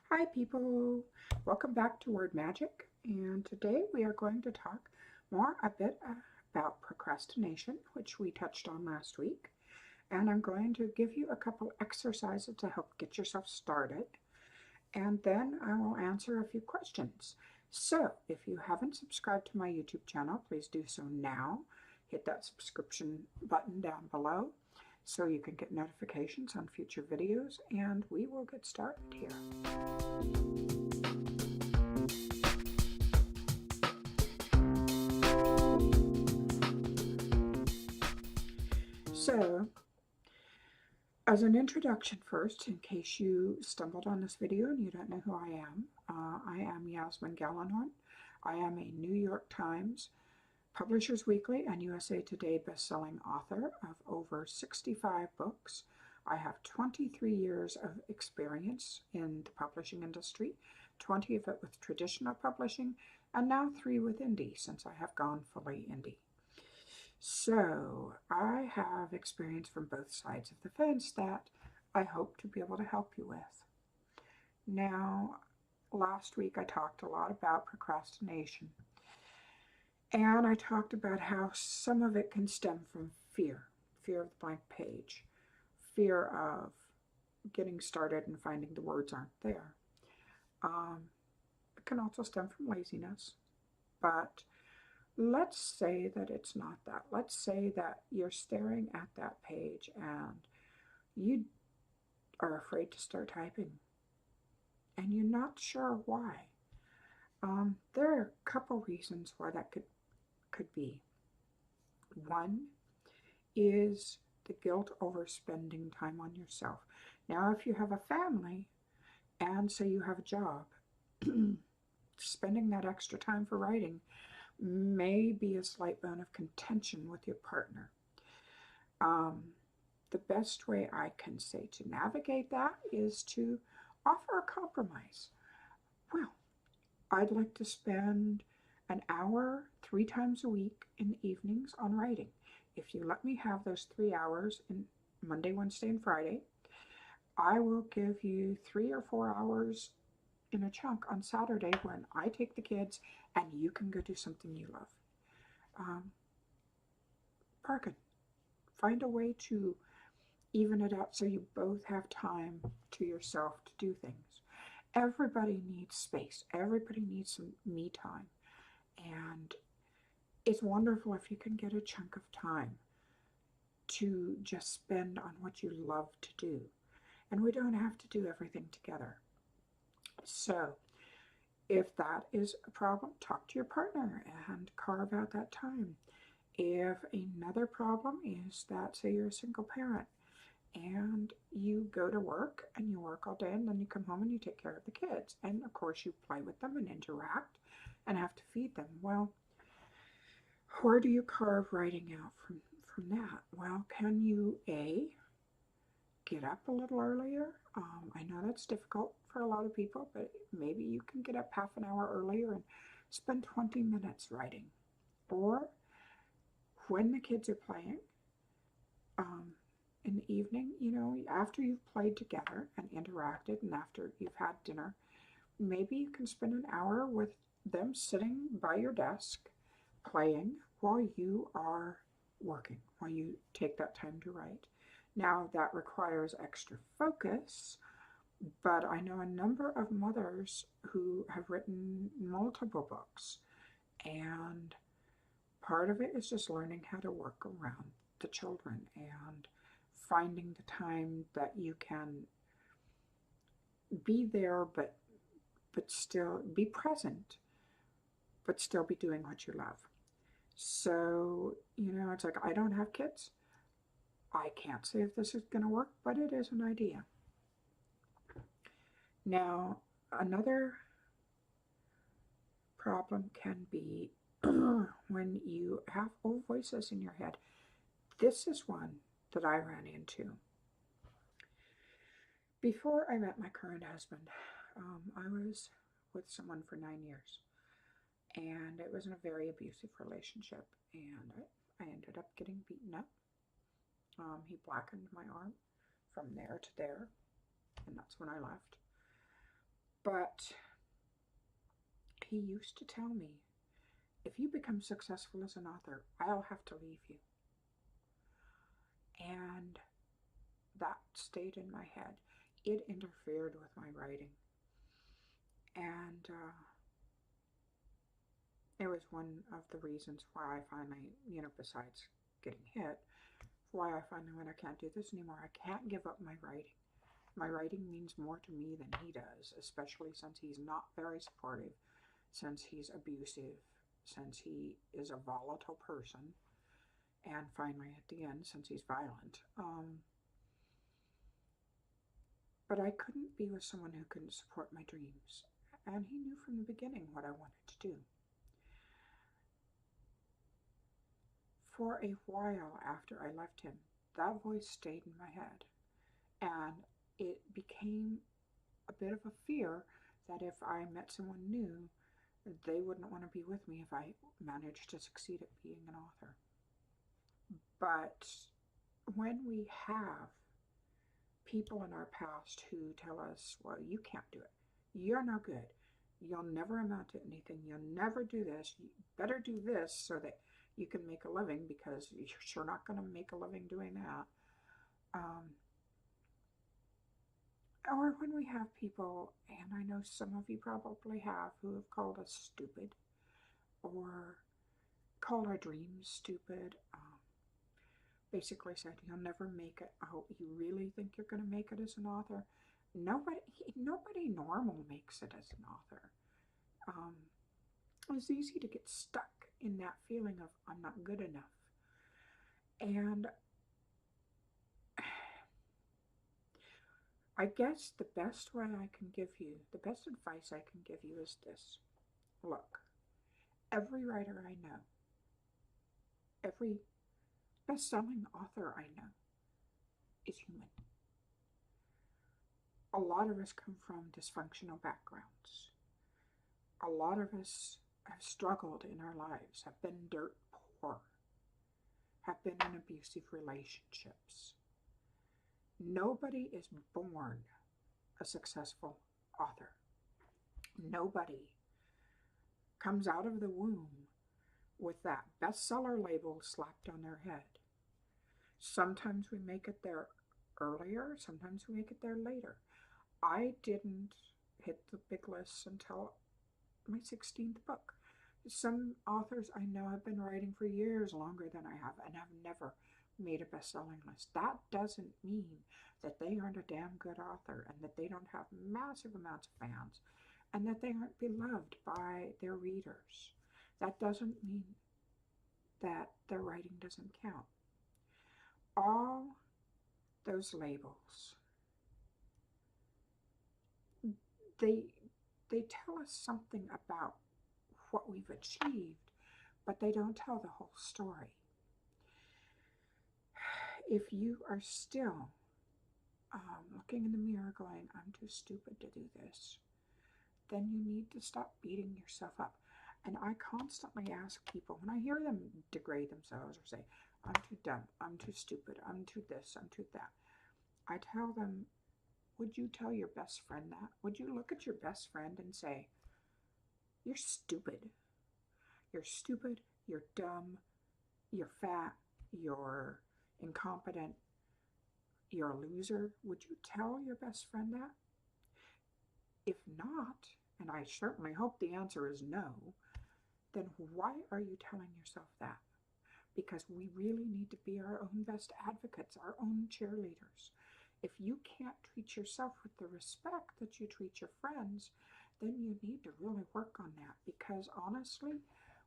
Hi people, welcome back to Word Magic, and today we are going to talk more a bit about procrastination, which we touched on last week, and I'm going to give you a couple exercises to help get yourself started, and then I will answer a few questions. So if you haven't subscribed to my YouTube channel, please do so now. Hit that subscription button down below so you can get notifications on future videos, and we will get started here. So, as an introduction first, in case you stumbled on this video and you don't know who I am Yasmine Galenorn. I am a New York Times, Publishers Weekly, and USA Today bestselling author of over 65 books. I have 23 years of experience in the publishing industry, 20 of it with traditional publishing, and now 3 with indie since I have gone fully indie. So I have experience from both sides of the fence that I hope to be able to help you with. Now, last week I talked a lot about procrastination, and I talked about how some of it can stem from fear of the blank page, fear of getting started and finding the words aren't there. It can also stem from laziness, but let's say that it's not that. Let's say that you're staring at that page and you are afraid to start typing and you're not sure why. There are a couple reasons why that could be. One is the guilt over spending time on yourself. Now, if you have a family and say you have a job, spending that extra time for writing may be a slight bone of contention with your partner. The best way I can say to navigate that is to offer a compromise. Well, I'd like to spend an hour 3 times a week in the evenings on writing. If you let me have those 3 hours in Monday, Wednesday, and Friday, I will give you 3 or 4 hours in a chunk on Saturday when I take the kids and you can go do something you love. Bargain. Find a way to even it out so you both have time to yourself to do things. Everybody needs space. Everybody needs some me time. And it's wonderful if you can get a chunk of time to just spend on what you love to do. And we don't have to do everything together. So if that is a problem, talk to your partner and carve out that time. If another problem is that, say you're a single parent and you go to work and you work all day and then you come home and you take care of the kids. And of course you play with them and interact and have to feed them. Well, where do you carve writing out from that? Well, can you get up a little earlier? I know that's difficult for a lot of people, but maybe you can get up half an hour earlier and spend 20 minutes writing. Or when the kids are playing, in the evening, after you've played together and interacted and after you've had dinner, maybe you can spend an hour with them sitting by your desk playing while you are working, while you take that time to write. Now, that requires extra focus, but I know a number of mothers who have written multiple books, and part of it is just learning how to work around the children and finding the time that you can be there but still be present, but still be doing what you love. So, it's like, I don't have kids. I can't say if this is going to work, but it is an idea. Now, another problem can be when you have old voices in your head. This is one that I ran into. Before I met my current husband, I was with someone for 9 years, and it was in a very abusive relationship, and I ended up getting beaten up. He blackened my arm from there to there, and that's when I left. But he used to tell me, if you become successful as an author, I'll have to leave you. And that stayed in my head. It interfered with my writing. And it was one of the reasons why I finally, besides getting hit, why I finally went, I can't do this anymore. I can't give up my writing. My writing means more to me than he does, especially since he's not very supportive, since he's abusive, since he is a volatile person, and finally at the end, since he's violent. But I couldn't be with someone who couldn't support my dreams. And he knew from the beginning what I wanted to do. For a while after I left him, that voice stayed in my head. And it became a bit of a fear that if I met someone new, they wouldn't want to be with me if I managed to succeed at being an author. But when we have people in our past who tell us, well, you can't do it, you're no good, you'll never amount to anything, you'll never do this, you better do this so that you can make a living, because you're sure not going to make a living doing that. Or when we have people, and I know some of you probably have, who have called us stupid or called our dreams stupid, basically said, you'll never make it. Oh, you really think you're going to make it as an author? Nobody normal makes it as an author. It's easy to get stuck in that feeling of I'm not good enough. And I guess the best way I can give you, the best advice I can give you is this. Look, every writer I know, every best-selling author I know is human. A lot of us come from dysfunctional backgrounds. A lot of us have struggled in our lives, have been dirt poor, have been in abusive relationships. Nobody is born a successful author. Nobody comes out of the womb with that bestseller label slapped on their head. Sometimes we make it there earlier, sometimes we make it there later. I didn't hit the big lists until my 16th book. Some authors I know have been writing for years longer than I have and have never made a best-selling list. That doesn't mean that they aren't a damn good author and that they don't have massive amounts of fans and that they aren't beloved by their readers. That doesn't mean that their writing doesn't count. All those labels, they tell us something about what we've achieved, but they don't tell the whole story. If you are still looking in the mirror going, I'm too stupid to do this, then you need to stop beating yourself up. And I constantly ask people, when I hear them degrade themselves or say, I'm too dumb, I'm too stupid, I'm too this, I'm too that, I tell them, would you tell your best friend that? Would you look at your best friend and say, you're stupid. You're stupid, you're dumb, you're fat, you're incompetent, you're a loser. Would you tell your best friend that? If not, and I certainly hope the answer is no, then why are you telling yourself that? Because we really need to be our own best advocates, our own cheerleaders. If you can't treat yourself with the respect that you treat your friends, then you need to really work on that, because honestly,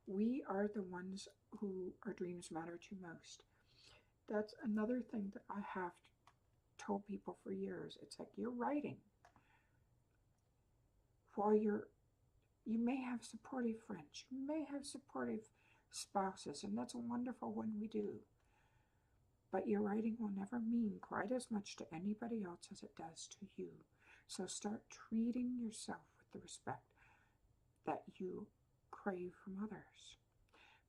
we are the ones who our dreams matter to most. That's another thing that I have told people for years. It's like, you're writing while you may have supportive friends, you may have supportive spouses, and that's wonderful when we do. But your writing will never mean quite as much to anybody else as it does to you. So start treating yourself with the respect that you crave from others.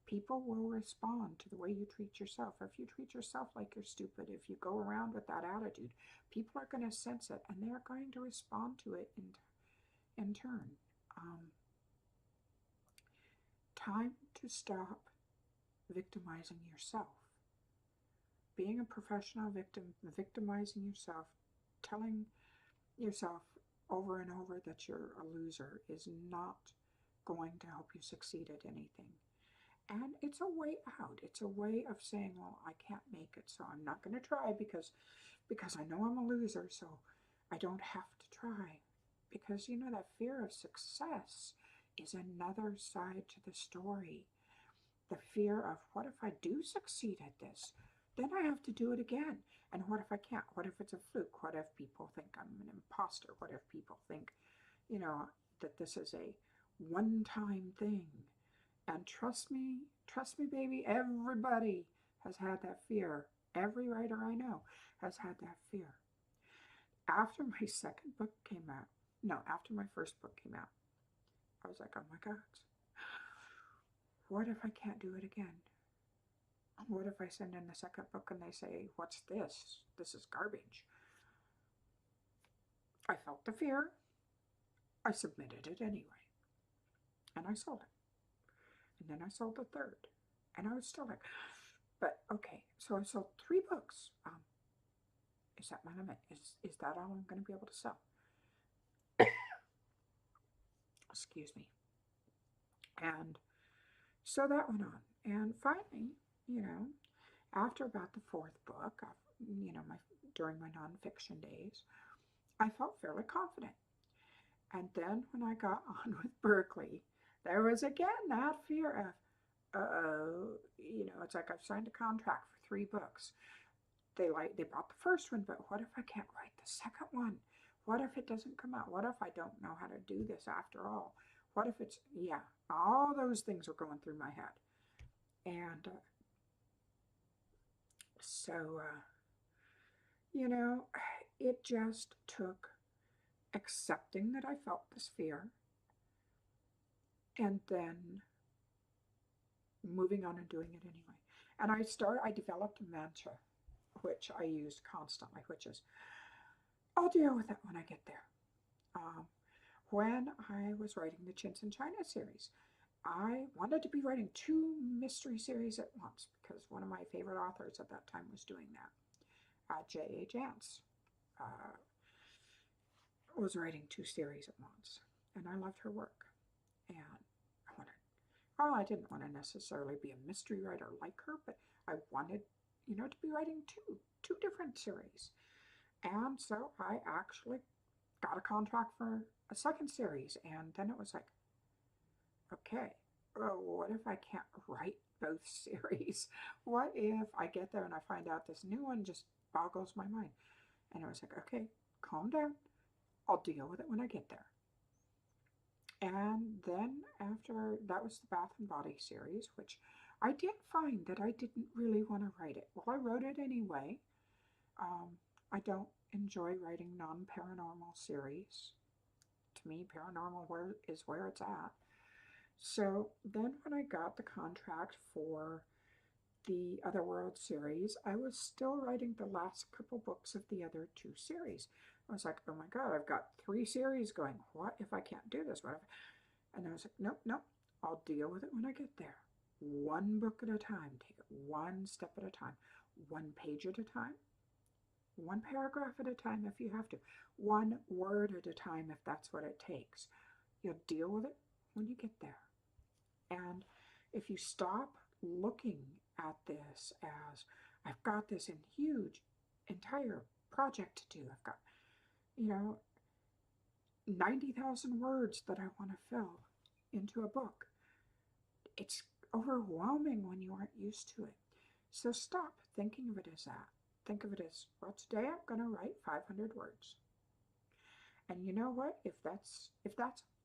People will respond to the way you treat yourself. If you treat yourself like you're stupid, if you go around with that attitude, people are going to sense it and they're going to respond to it in turn. Um, Time to stop victimizing yourself. Being a professional victim, victimizing yourself, telling yourself over and over that you're a loser is not going to help you succeed at anything. And it's a way out. It's a way of saying, well, I can't make it, so I'm not going to try because I know I'm a loser, so I don't have to try. Because you know that fear of success is another side to the story. The fear of what if I do succeed at this? Then I have to do it again. And what if I can't? What if it's a fluke? What if people think I'm an imposter? What if people think, you know, that this is a one time thing? And trust me, baby, everybody has had that fear. Every writer I know has had that fear. After my second book came out, no, after my first book came out, I was like, oh my God, what if I can't do it again? What if I send in the second book and they say, what's this? This is garbage. I felt the fear. I submitted it anyway. And I sold it. And then I sold the third. And I was still like, but okay, so I sold 3 books. Is that my limit? Is that all I'm going to be able to sell? Excuse me. And so that went on. And finally, you know, after about the 4th book, during my nonfiction days, I felt fairly confident. And then when I got on with Berkeley, there was again that fear of, it's like I've signed a contract for 3 books. They bought the first one, but what if I can't write the second one? What if it doesn't come out? What if I don't know how to do this after all? What if it's, yeah, all those things were going through my head. And so, it just took accepting that I felt this fear and then moving on and doing it anyway. And I developed a mantra, which I used constantly, which is, I'll deal with it when I get there. When I was writing the Chintz in China series, I wanted to be writing 2 mystery series at once because one of my favorite authors at that time was doing that. J.A. Jance was writing 2 series at once, and I loved her work. And I didn't want to necessarily be a mystery writer like her, but I wanted, to be writing two different series. And so I actually got a contract for a second series, and then it was like, okay, what if I can't write both series? What if I get there and I find out this new one just boggles my mind? And I was like, okay, calm down. I'll deal with it when I get there. And then after that was the Bath and Body series, which I did find that I didn't really want to write it. Well, I wrote it anyway. I don't enjoy writing non-paranormal series. To me, paranormal is where it's at. So then when I got the contract for the Otherworld series, I was still writing the last couple books of the other 2 series. I was like, oh my God, I've got 3 series going. What if I can't do this? What if? And I was like, nope, I'll deal with it when I get there. 1 book at a time. Take it 1 step at a time. 1 page at a time. 1 paragraph at a time if you have to. 1 word at a time if that's what it takes. You'll deal with it when you get there. And if you stop looking at this as, I've got this huge entire project to do. I've got, 90,000 words that I want to fill into a book. It's overwhelming when you aren't used to it. So stop thinking of it as that. Think of it as, well, today I'm going to write 500 words. And you know what? If that's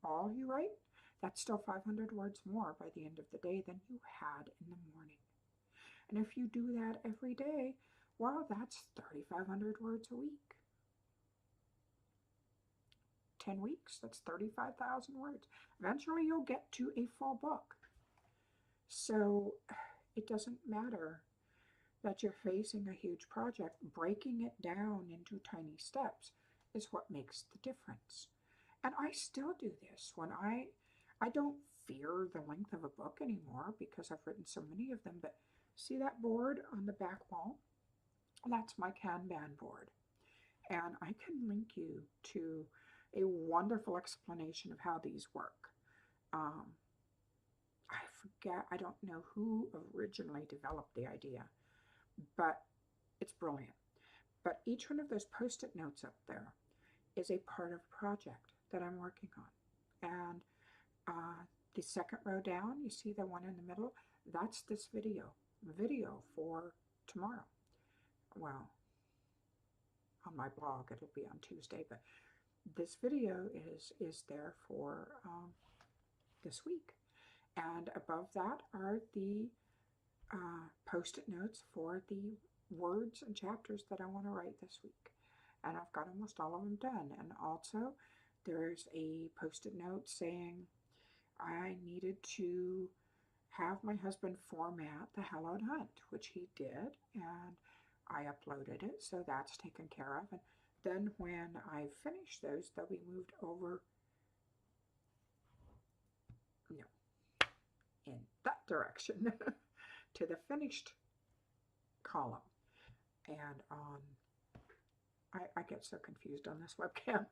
all you write, that's still 500 words more by the end of the day than you had in the morning. And if you do that every day, well, that's 3,500 words a week. 10 weeks, that's 35,000 words. Eventually you'll get to a full book. So it doesn't matter that you're facing a huge project. Breaking it down into tiny steps is what makes the difference. And I still do this when I don't fear the length of a book anymore because I've written so many of them. But see that board on the back wall? That's my Kanban board. And I can link you to a wonderful explanation of how these work. Um, I forget, I don't know who originally developed the idea, but it's brilliant. But each one of those post it notes up there is a part of a project that I'm working on. And the second row down, you see the one in the middle? That's this video for tomorrow. Well, on my blog, it'll be on Tuesday, but this video is there for this week. And above that are the post-it notes for the words and chapters that I want to write this week. And I've got almost all of them done. And also there's a post-it note saying I needed to have my husband format the Hallowed Hunt, which he did, and I uploaded it, so that's taken care of. And then when I finish those, they'll be moved over, no, in that direction to the finished column. And on, I get so confused on this webcam.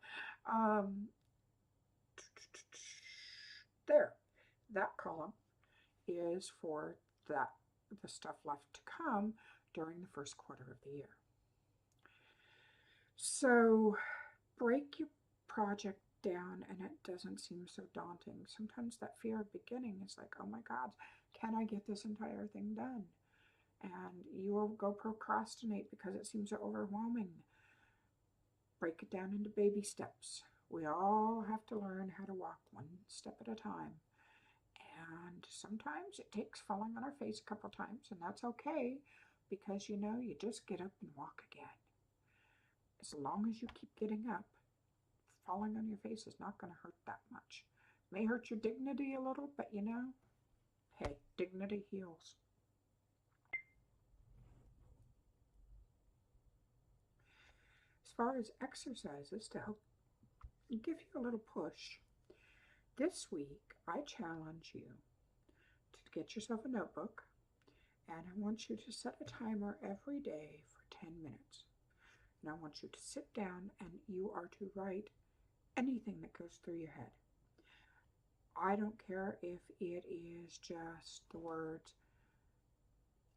There, that column is for the stuff left to come during the first quarter of the year. So break your project down and it doesn't seem so daunting. Sometimes that fear of beginning is like, oh my God, can I get this entire thing done? And you will go procrastinate because it seems so overwhelming. Break it down into baby steps. We all have to learn how to walk one step at a time. And sometimes it takes falling on our face a couple times, and that's okay because you know, you just get up and walk again. As long as you keep getting up, falling on your face is not going to hurt that much. It may hurt your dignity a little, but you know, hey, dignity heals. As far as exercises to help give you a little push, this week I challenge you to get yourself a notebook, and I want you to set a timer every day for 10 minutes. And I want you to sit down and you are to write anything that goes through your head. I don't care if it is just the words,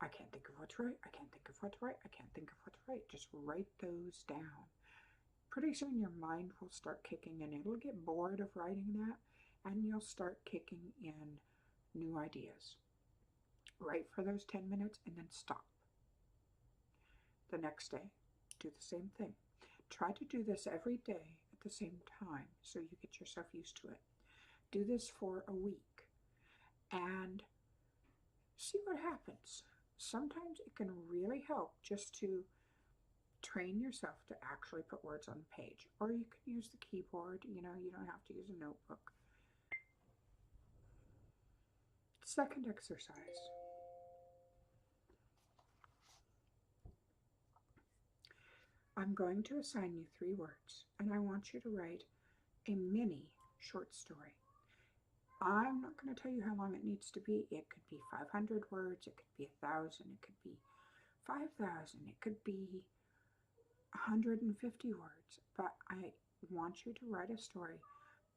I can't think of what to write, I can't think of what to write, I can't think of what to write. Just write those down. Pretty soon your mind will start kicking in. It'll get bored of writing that and you'll start kicking in new ideas. Write for those 10 minutes and then stop. The next day, do the same thing. Try to do this every day at the same time so you get yourself used to it. Do this for a week and see what happens. Sometimes it can really help just to train yourself to actually put words on the page. Or you can use the keyboard, you know, you don't have to use a notebook. Second exercise. I'm going to assign you 3 words, and I want you to write a mini short story. I'm not going to tell you how long it needs to be. It could be 500 words, it could be 1,000, it could be 5,000, it could be 150 words, but I want you to write a story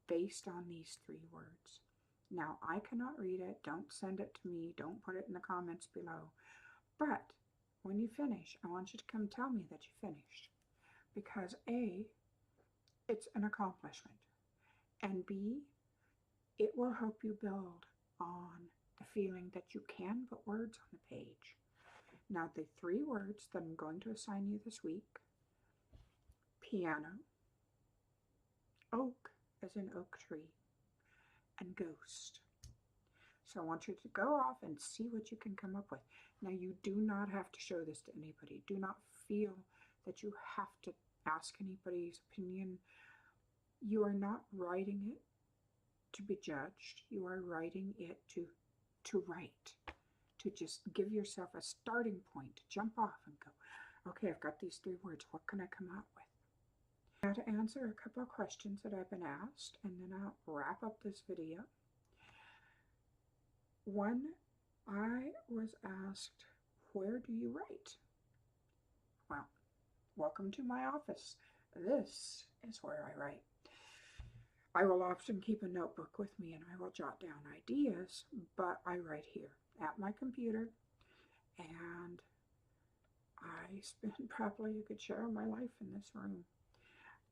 based on these 3 words. Now, I cannot read it. Don't send it to me. Don't put it in the comments below. But when you finish, I want you to come tell me that you finished. Because A, it's an accomplishment. And B, it will help you build on the feeling that you can put words on the page. Now, the 3 words that I'm going to assign you this week: piano, oak as in oak tree, and ghost. So I want you to go off and see what you can come up with. Now, you do not have to show this to anybody. Do not feel that you have to ask anybody's opinion. You are not writing it to be judged. You are writing it to write, to just give yourself a starting point, to jump off and go, okay, I've got these 3 words. What can I come out with? Now to answer a couple of questions that I've been asked, and then I'll wrap up this video. One, I was asked, where do you write? Well, welcome to my office. This is where I write. I will often keep a notebook with me and I will jot down ideas, but I write here at my computer, and I spend probably a good share of my life in this room.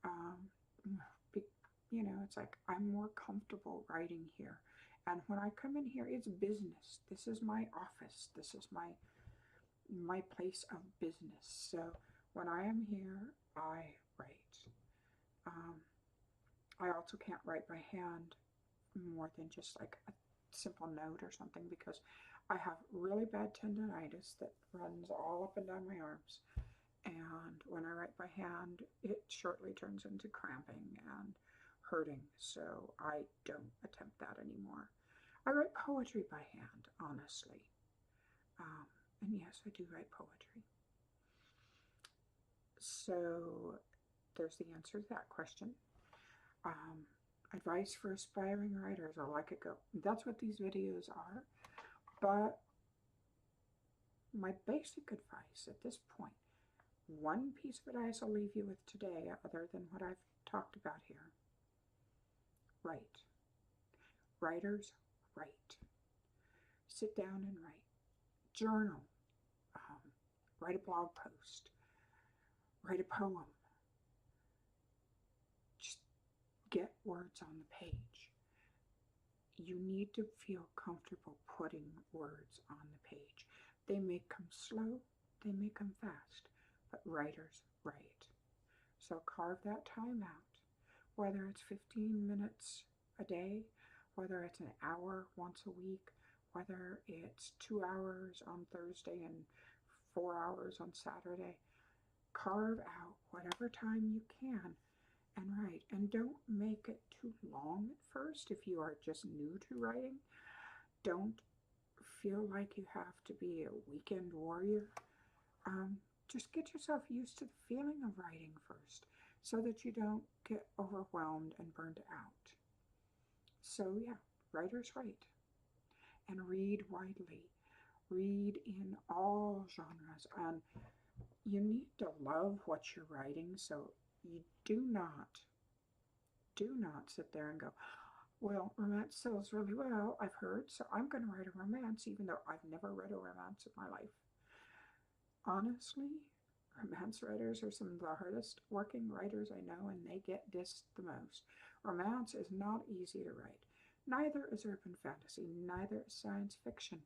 Um, you know, it's like I'm more comfortable writing here. And when I come in here, it's business. This is my office. This is my place of business. So when I am here, I write. Um, I also can't write by hand more than just like a simple note or something, because I have really bad tendonitis that runs all up and down my arms. And when I write by hand, it shortly turns into cramping and hurting. So I don't attempt that anymore. I write poetry by hand, honestly. And yes, I do write poetry. So there's the answer to that question. Advice for aspiring writers, or like it go. That's what these videos are. But my basic advice at this point, one piece of advice I'll leave you with today, other than what I've talked about here. Write. Writers, write. Sit down and write. Journal. Write a blog post. Write a poem. Just get words on the page. You need to feel comfortable putting words on the page. They may come slow, they may come fast, but writers write. So carve that time out, whether it's 15 minutes a day, whether it's an hour once a week, whether it's 2 hours on Thursday and 4 hours on Saturday. Carve out whatever time you can and write. And don't make it too long at first if you are just new to writing. Don't feel like you have to be a weekend warrior. Just get yourself used to the feeling of writing first, so that you don't get overwhelmed and burned out. So yeah, writers write. And read widely. Read in all genres. And you need to love what you're writing, so you do not sit there and go, well, romance sells really well, I've heard, so I'm going to write a romance, even though I've never read a romance in my life. Honestly, romance writers are some of the hardest working writers I know, and they get dissed the most. Romance is not easy to write. Neither is urban fantasy, neither is science fiction.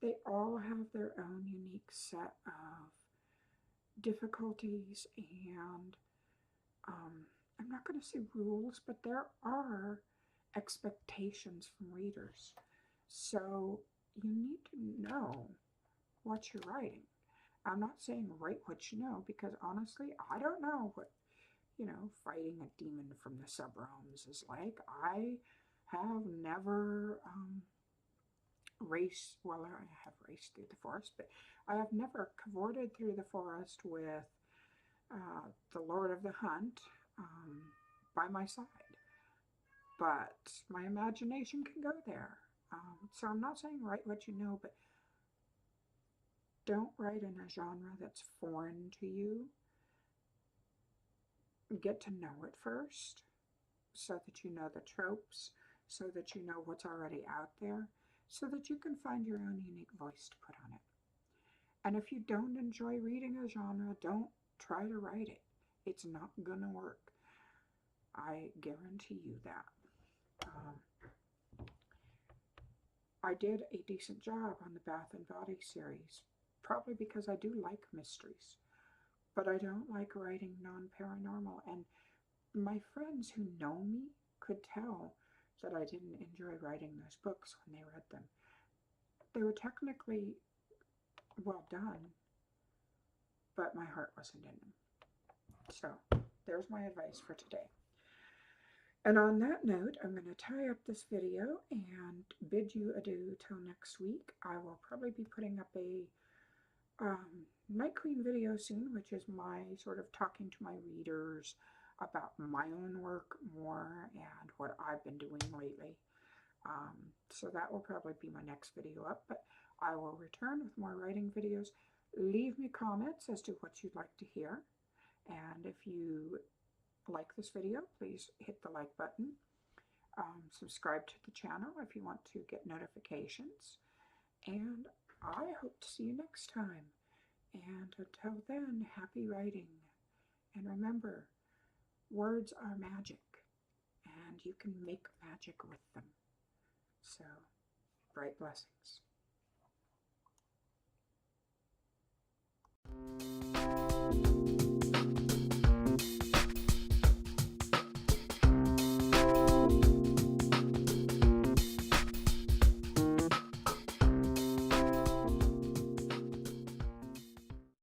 They all have their own unique set of difficulties and I'm not going to say rules, but there are expectations from readers. So you need to know what you're writing. I'm not saying write what you know, because honestly, I don't know what, fighting a demon from the subrealms is like. I have never I have raced through the forest, but I have never cavorted through the forest with the Lord of the Hunt by my side. But my imagination can go there. So I'm not saying write what you know, but don't write in a genre that's foreign to you. Get to know it first, so that you know the tropes, so that you know what's already out there, so that you can find your own unique voice to put on it. And if you don't enjoy reading a genre, don't try to write it. It's not going to work. I guarantee you that. I did a decent job on the Bath and Body series, probably because I do like mysteries, but I don't like writing non-paranormal. And my friends who know me could tell that I didn't enjoy writing those books when they read them. They were technically well done, but my heart wasn't in them. So there's my advice for today. And on that note, I'm going to tie up this video and bid you adieu till next week. I will probably be putting up a Night Queen video soon, which is my sort of talking to my readers, about my own work more and what I've been doing lately. So that will probably be my next video up, but I will return with more writing videos. Leave me comments as to what you'd like to hear. And if you like this video, please hit the like button. Subscribe to the channel if you want to get notifications. And I hope to see you next time. And until then, happy writing. And remember, words are magic, and you can make magic with them. So, bright blessings.